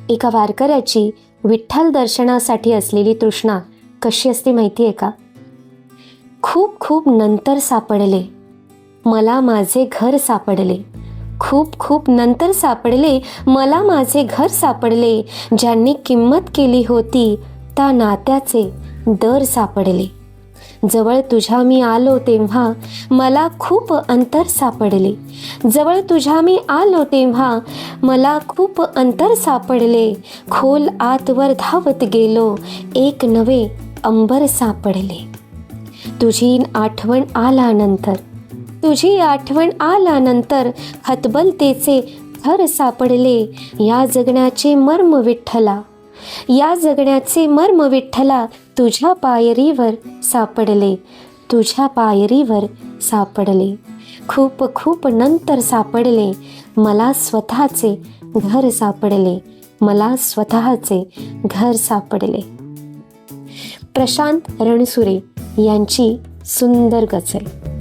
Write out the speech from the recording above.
एका वारकऱ्याची विठ्ठल दर्शनासाठी असलेली तृष्णा कशी असते माहिती आहे का? खूप खूप नंतर सापडले मला माझे घर सापडले, खूप खूप नंतर सापडले मला माझे घर सापडले, ज्यांनी किंमत केली होती त्या नात्याचे दर सापडले. जवळ तुझ्या मी आलो तेव्हा मला खूप अंतर सापडले, जवळ तुझ्या मी आलो तेव्हा मला खूप अंतर सापडले. खोल आतवर धावत गेलो एक नवे अंबर सापडले. तुझी आठवण आल्यानंतर, तुझी आठवण आल्यानंतर हतबलतेचे थर सापडले. या जगण्याचे मर्म विठ्ठला, या जगण्याचे मर्म विठ्ठला तुझ्या पायरीवर सापडले, तुझ्या पायरीवर सापडले. खूप खूप नंतर सापडले मला स्वतःचे घर सापडले, मला स्वतःचे घर सापडले. प्रशांत रणसुरे यांची सुंदर गझल.